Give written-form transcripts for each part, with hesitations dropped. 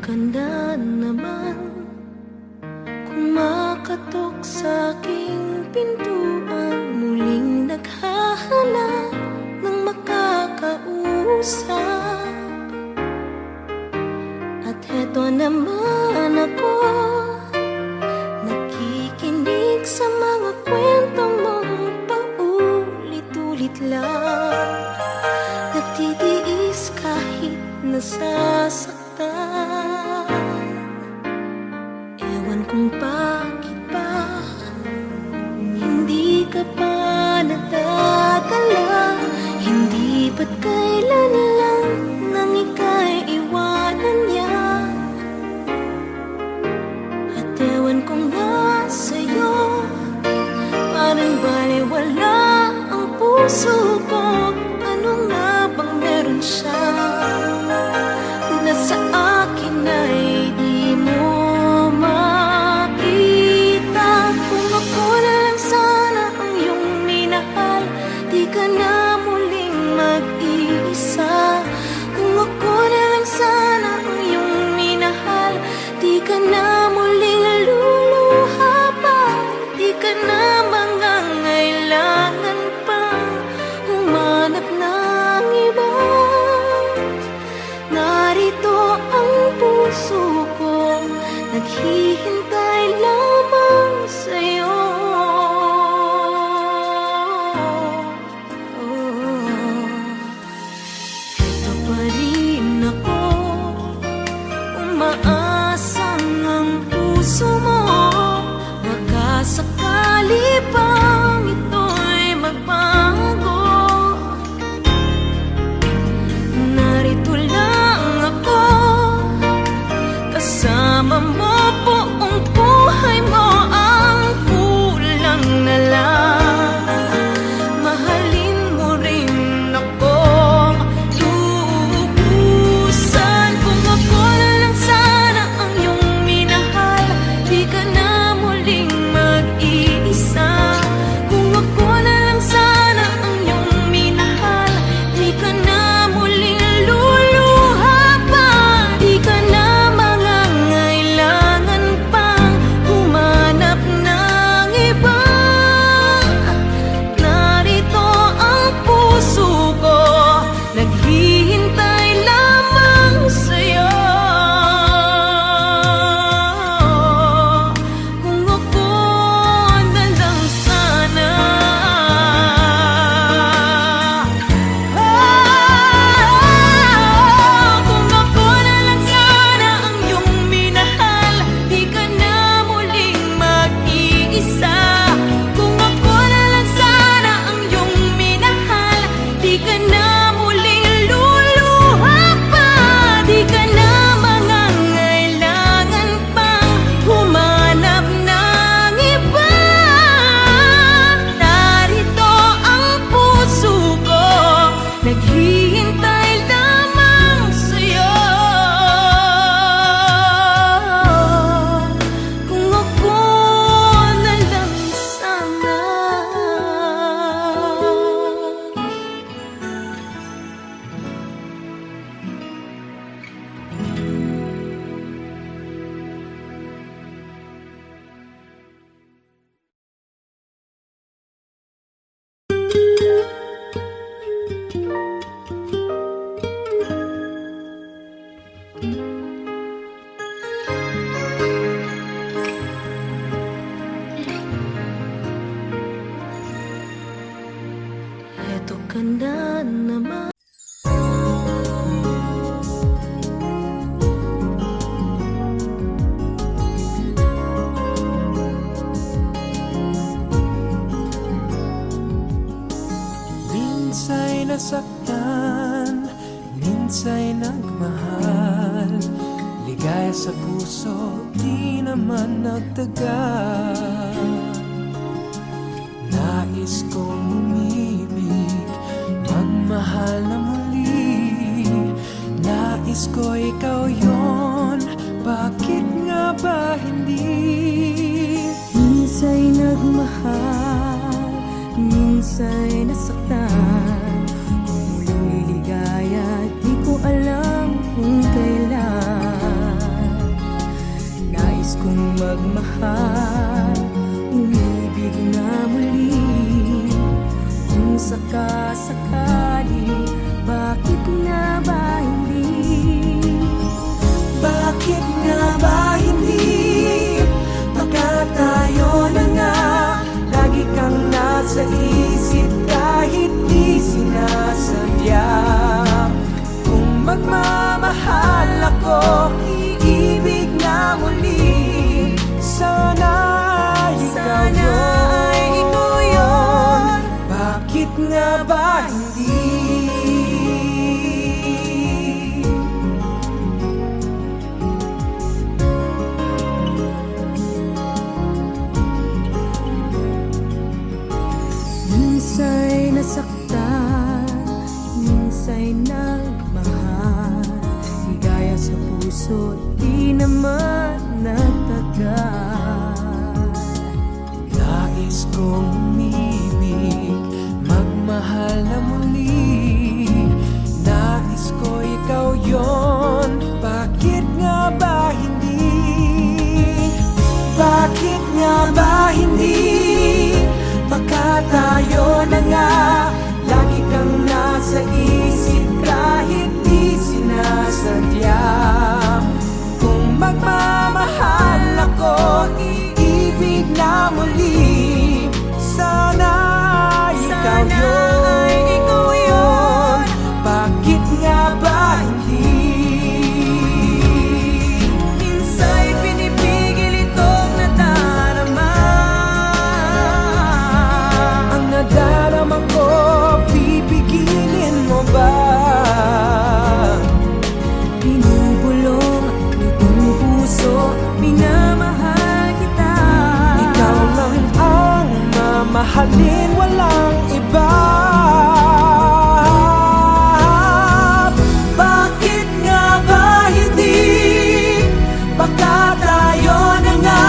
ka na naman, kumakatok sa aking pintuan, muling naghahanap ng makakausap. At heto naman ako, nakikinig sa mga kwento mong paulit-ulit lang. Nagtitiis kahit nasasaktan. Ewan kung bakit ba hindi ka pa nadadala. Hindi ba't kailan lang nang ika'y iwanan niya. At ewan kung nasa'yo, parang baliwala ang puso ko. Ano nga bang meron siya na sa akin ay di mo makita? Kung ako na lang sana ang iyong minahal, di ka na muling mag-iisa. Kung ako na lang sana ang iyong minahal, di ka na muling luluha pa. Di ka na mangangailangan pa humanap ng iba. Narito ang puso ko, naghihintay lamang sa'yo. Ito pa rin ako, umaasang ang puso mo. Baka sakali pang ito'y magbago. Narito lang ako, kasama mo buong buhay mo. Ang kulang na lang, mahalin mo rin akong lubusan. Kung ako na lang sana ang iyong minahal, di ka na muling mag-iisa. Kung ako na lang sana ang iyong minahal, di ka na muling luluha pa. Di ka na mangangailangan pang humanap ng iba. Narito ang puso ko, naghihintay lamang sa'yo. Kung ako na lang sana, kung ako na lang sana ang iyong minahal, di ka na muling mag-iisa. Kung ako na lang sana ang iyong minahal, di ka na muling luluha pa. Di ka na mangangailangan pang humanap ng iba. Narito ang puso ko, naghihintay lamang sa'yo. Kung ako na lang sana. Eto ka na naman. Minsa'y nasaktan, minsa'y nagmahal. Ligaya sa puso, di naman nagtagal. Nais kong umibig, magmahal na muli. Nais ko ikaw yon, bakit nga ba hindi? Minsa'y nagmahal, minsa'y nasaktan. Kung muling liligaya, di ko alam kung kailan. magmamahal ako, iibig na muli. Sana ikaw yun. Bakit nga ba hindi? Minsa'y nasaktan, minsa'y nagmahal, higaya sa puso, di naman nagtagal. Nais kong umibig, magmahal na muli. Nais ko ikaw yon. Bakit nga ba hindi? Bakit nga ba hindi? Baka tayo na nga, lagi kang nasa isip kahit di sinasadya. Kung magmamahal ako, iibig na muli. Sana ikaw yun. Bakit nga ba hindi? Minsa'y pinipigil itong nadarama. Ang nadarama ko, pipigilin mo ba? Binubulong nitong puso, minamahal kita. Ikaw lang ang mamahalin, walang iba. Bakit nga ba hindi? Baka tayo na nga,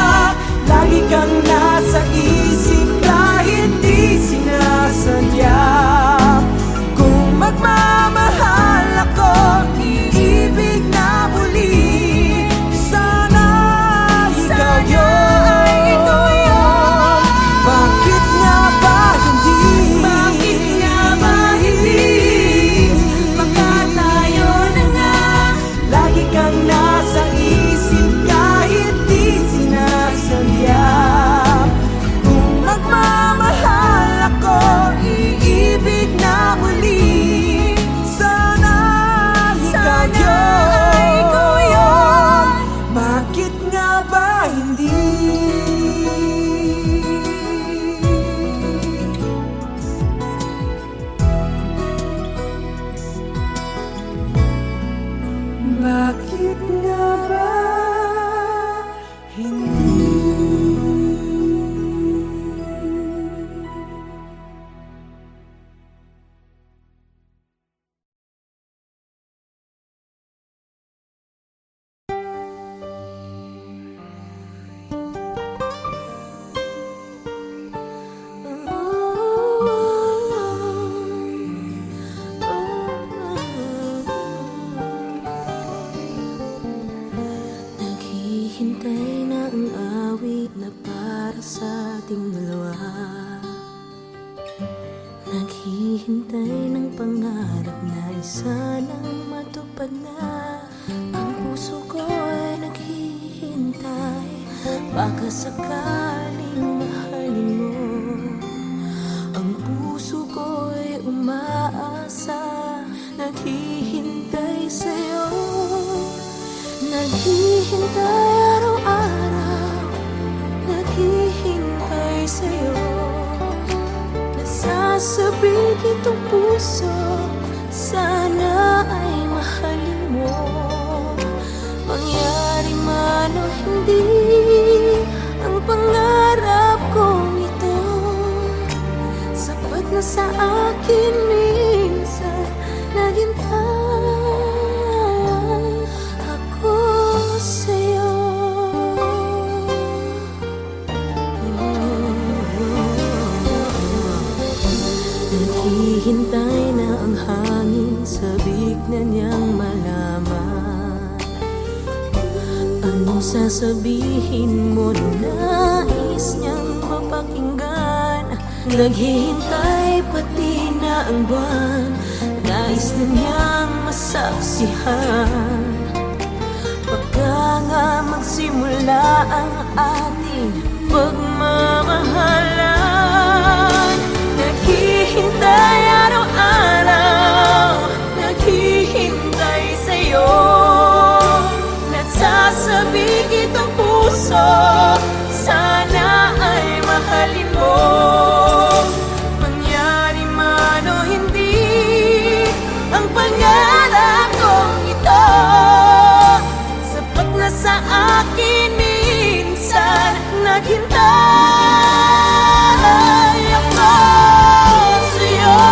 lagi kang nasa isip kahit di sinasadya. Kung magmamahal ako, iibig na muli. Sana ikaw yun. Bakit nga ba hindi? Bakit nga ba hindi? Baka tayo na nga, lagi kang nasa isip kahit di sinasadya. Kung magmamahal ako, iibig na muli. Sana ikaw yun. Bakit nga ba hindi? Bakit nga ba hindi? Naghihintay na ang awit na para sa ating dalawa. Naghihintay ng pangarap na isa lang matupad na. Ang puso ko ay naghihintay, baka sakaling mahalin mo. Ang puso ko ay umaasa, naghihintay sa'yo. Naghihintay araw-araw, naghihintay sa'yo. Nasasabing itong puso, sana ay mahalin mo. Mangyari man o hindi, ang pangarap kong ito, sapat na sa akin minsan naghintay ako sa'yo. Naghihintay na ang hangin, sabik na niyang malaman. Anong sasabihin mo, nais niyang mapakinggan. Naghihintay pati na ang buwan, nais na niyang masaksihan. Baka nga magsimula ang ating pagmamahalan. Naghihintay araw-araw, naghihintay sa'yo. umigit ang puso, sana ay mahalin mo. Mangyari man o hindi ang pangarap kong ito, sapat na sa akin minsan naghintay ako sa'yo.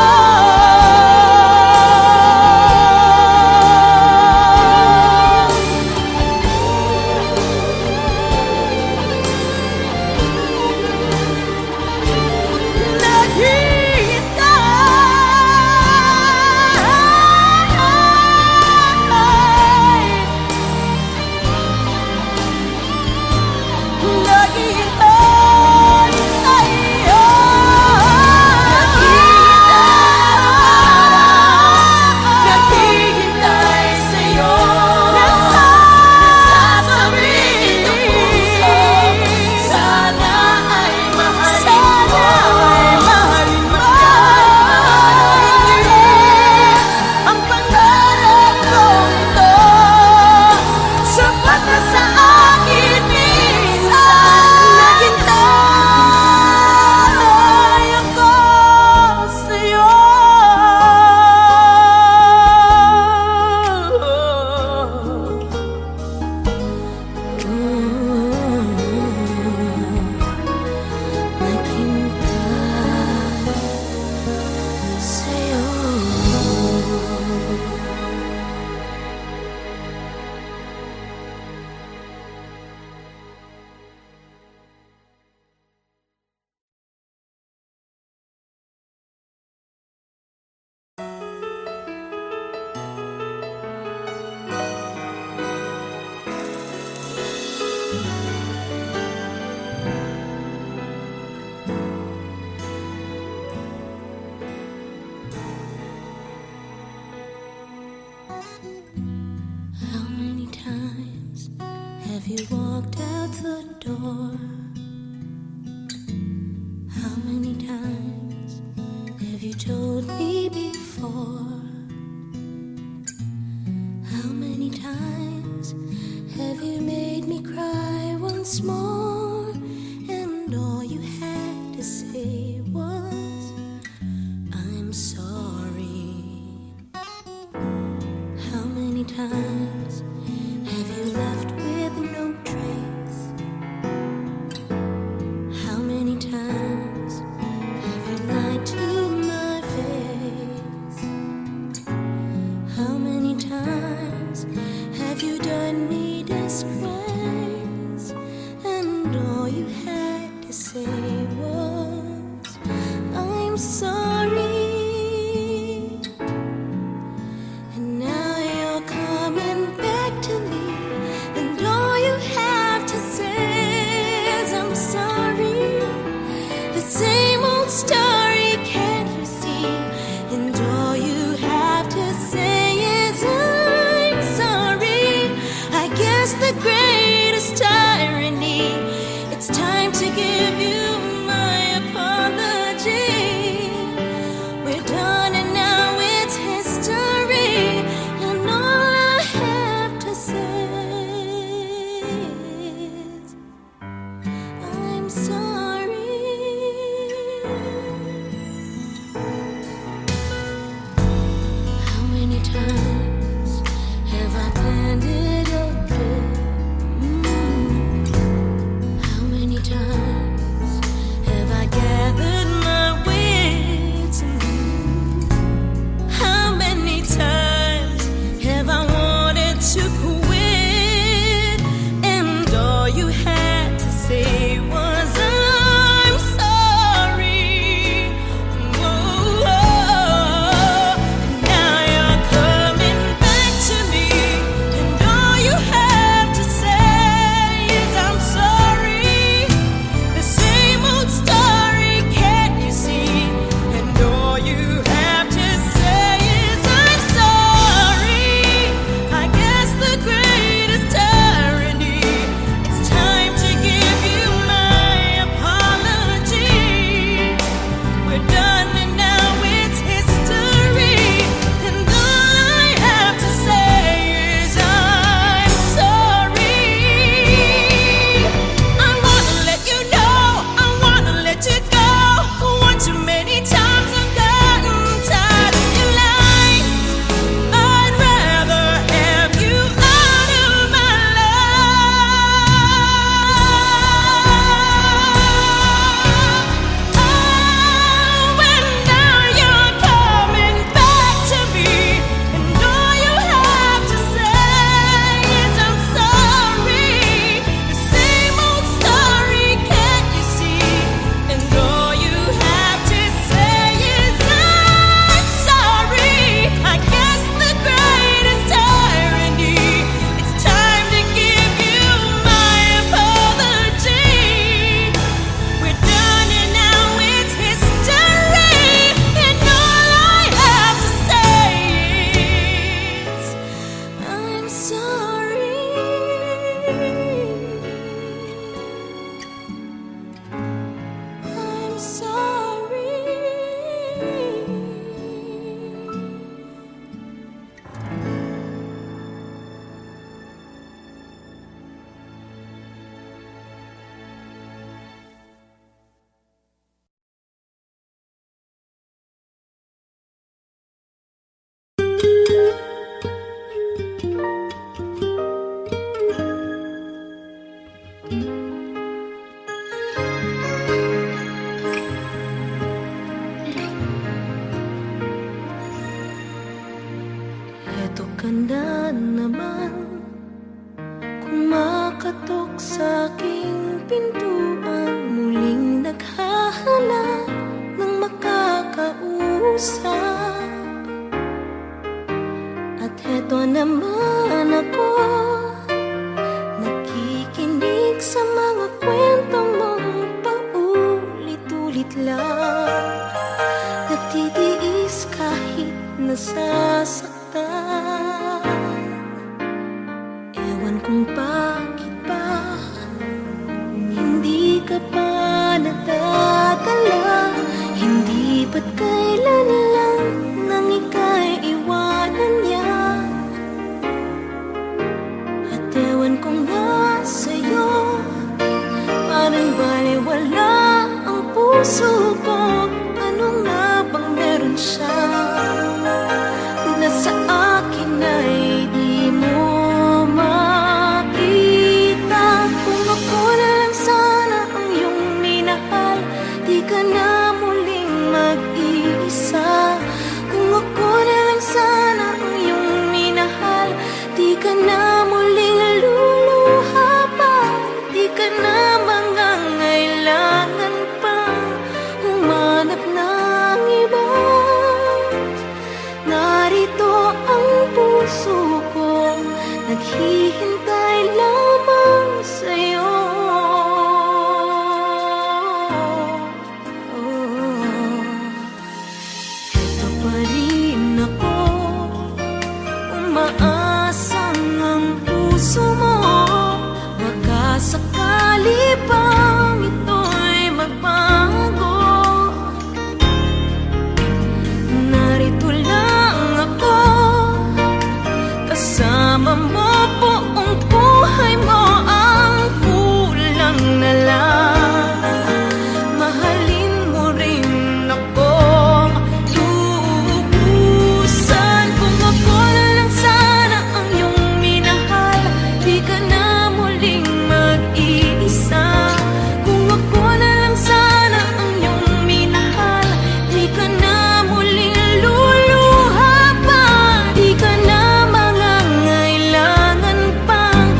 How many times have you walked out the door? How many times have you told me before? How many times have you made me cry once more? And all you had to say was, I'm sorry. How many times have you left with no trace? How many times have you lied to my face? How many times have you done me disgrace? And all you had to say was, I'm sorry. And now you're coming sorry. I'm sorry. Eto ka na naman, kumakatok sa aking pintuan, muling naghahanap ng makakausap. At eto naman ako, nakikinig sa mga kwento mong paulit-ulit lang. Nagtitiis kahit nasasaktan. Ewan kung bakit ba hindi ka pa nadadala. Hindi ba't kailan lang nang ika'y iwanan niya. At ewan kung nasa'yo, parang baliwala ang puso ko. Ano nga bang meron siya na sa akin ay di mo makita? Kung ako na lang sana ang iyong minahal, di ka na muling mag-iisa. Kung ako na lang sana ang iyong minahal, di ka na muling luluha pa. Di ka na mangangailangan pang humanap ng iba. Narito ang puso ko, naghihintay lamang sa'yo. Ito pa rin ako, umaasang ang puso mo. Baka sakali pang ito'y magbago. Narito lang ako, kasama mo buong buhay mo. Ang kulang na lang, mahalin mo rin ako lubusan. Kung ako na lang sana ang iyong minahal, di ka na muling mag-iisa. Kung ako na lang sana ang iyong minahal, di ka na muling luluha pa. Di ka na mangangailangan pang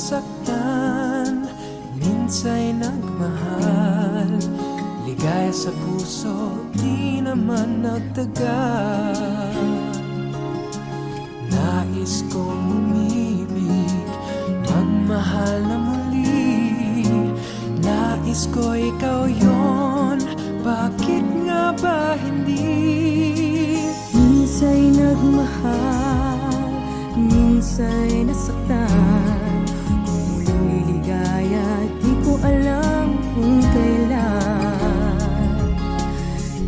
nasaktan, minsa'y nagmahal. Ligaya sa puso, di naman nagtagal. Nais kong umibig, magmahal na muli. Nais ko ikaw yon, bakit nga ba hindi? Minsa'y nagmahal, minsa'y nasaktan. Kung muling liligaya, di ko alam kung kailan.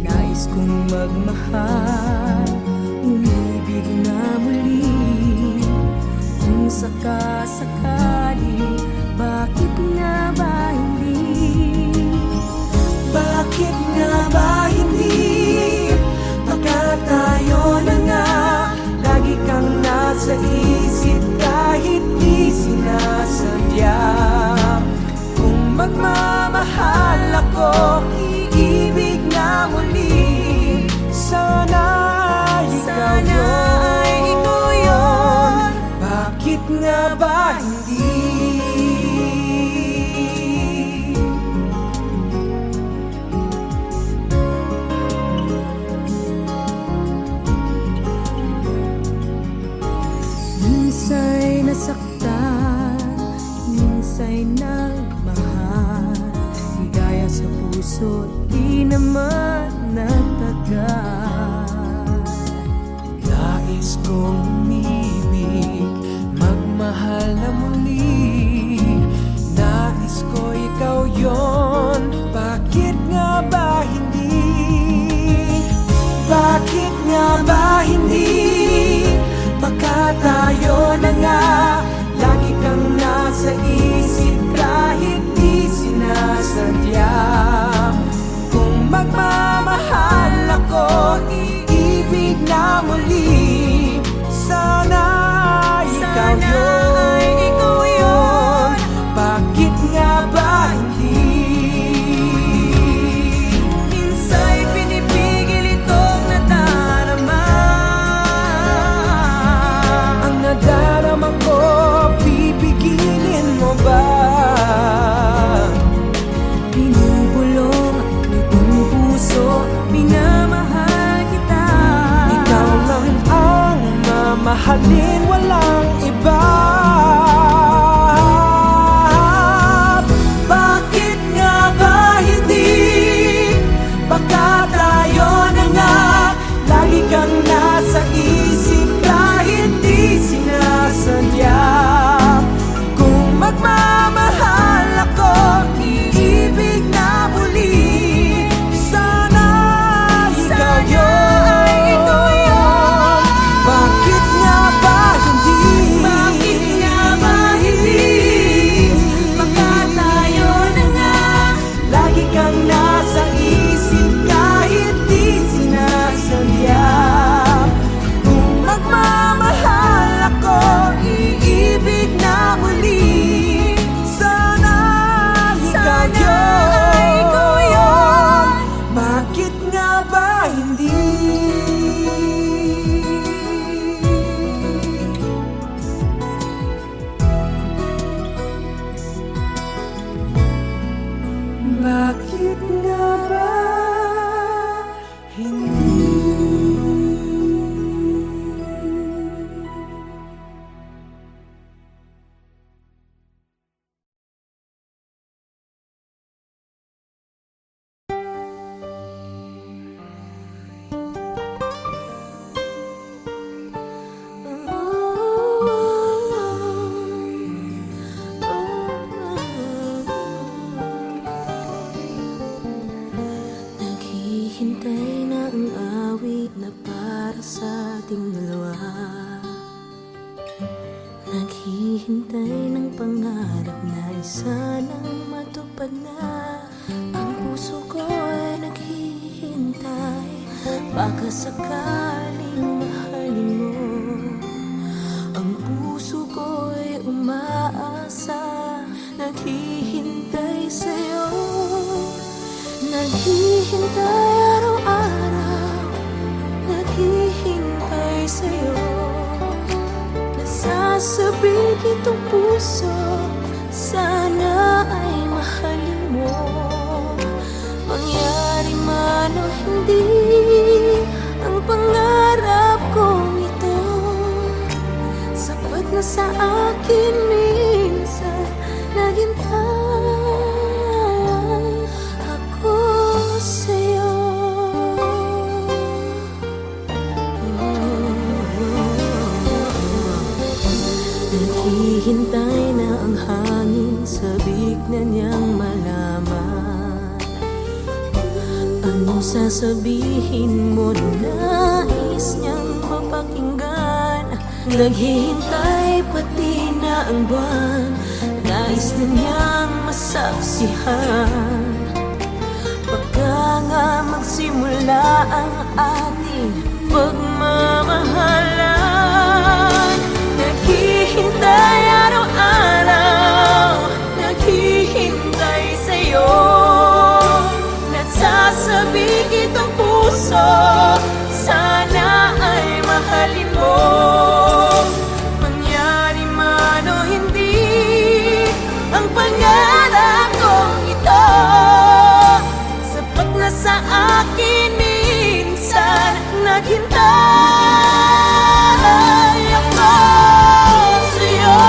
Nais kong magmahal, umibig na muli. Kung sakasakali, bakit nga ba hindi? Bakit nga ba hindi? Baka tayo na nga, lagi kang nasa isip kahit di sinasadya. Kung magmamahal ako, iibig na muli. Sana ikaw yun. Bakit nga ba hindi? Minsa'y nasaktan, minsa'y nagmahal. Ligaya sa puso, di naman nagtagal. Nais kong umibig, magmahal na muli. Nais ko ikaw yon, bakit nga ba hindi? Bakit nga ba hindi? Baka tayo na nga, lagi kang nasa isip kahit di sinasadya. Kung magmamahal ako, iibig na muli. Sana ikaw yun. Bakit nga ba hindi? Minsa'y pinipigil itong nadarama. Ang nadarama ko, pipigilin mo ba? Binubulong nitong puso, minamahal kita. Ikaw lang ang mamahalin, walang iba. Bakit nga ba hindi? Baka tayo na nga, lagi kang nasa isip kahit di sinasadya. Kung magmamahal ako, iibig na muli. Sana ikaw yun. Bakit nga ba hindi? Bakit nga ba hindi? Baka tayo na nga, Lagi kang nasa isip kahit di sinasadya. Kung magmamahal ako, iibig na muli. Sana ikaw yun. Bakit nga ba hindi? Bakit nga ba hindi? Naghihintay na ang awit na para sa ating dalawa. Naghihintay ng pangarap na isa nang matupad na. Ang puso ko ay naghihintay, baka sakaling mahalin mo. Ang puso ko ay umaasa, naghihintay sa'yo. Naghihintay araw-araw, naghihintay sa'yo. Nasasabik itong puso, sa akin minsan naghintay ako sa'yo. Naghihintay na ang hangin, sabik na niyang malaman anong sasabihin mo, nais niyang mapakinggan. Naghihintay pati na ang buwan, nais na niyang masaksihan. Baka nga magsimula ang ating pagmamahalan. Naghihintay araw-araw, naghihintay sa'yo. Nagsasabik itong puso, sana ay mahalin mo. Mangyari man o hindi, ang pangarap kong ito sapat na sa akin minsan. Naghintay ako sa'yo.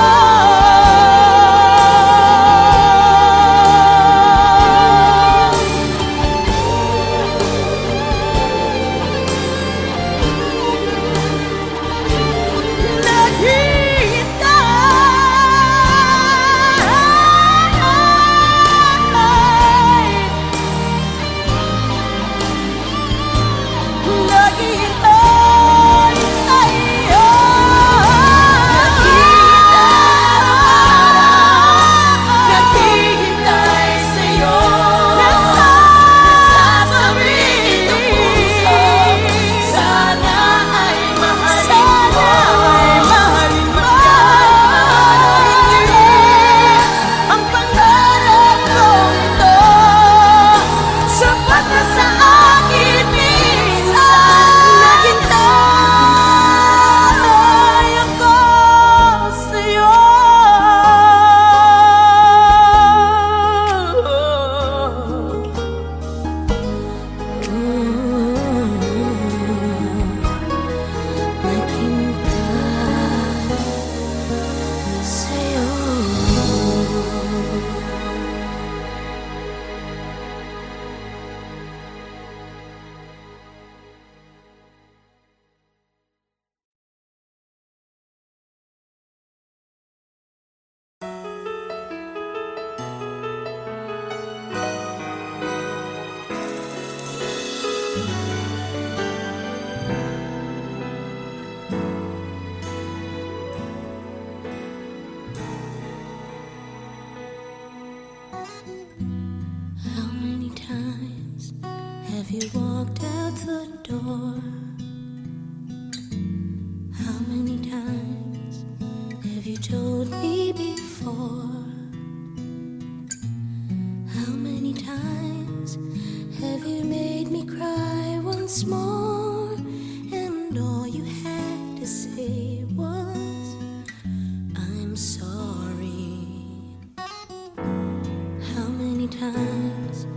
How many times have you walked out the door? How many times have you told me before? How many times have you made me cry once more? And all you had to say was, I'm sorry. How many times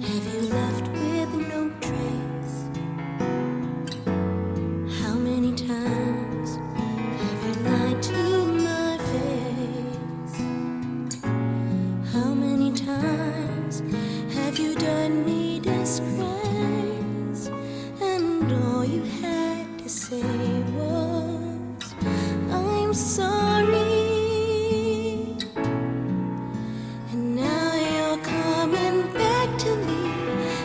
have you left with no trace? How many times have you lied to my face? How many times have you done me disgrace? And all you had to say was, I'm sorry. And now you're coming back to me,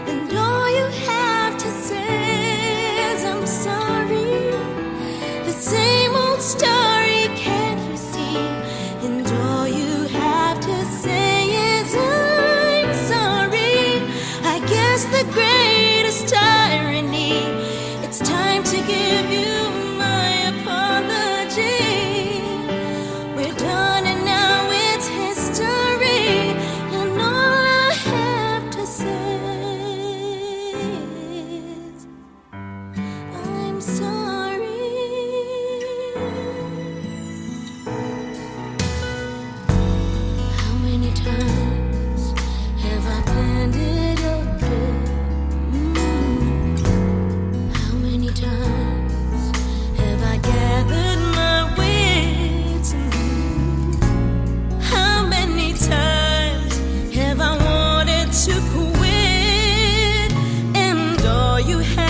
and all you have to say is, I'm sorry. The same old story, can't you see? And all you have to say is, I'm sorry. I guess the greatest irony, it's time to give you my apology. you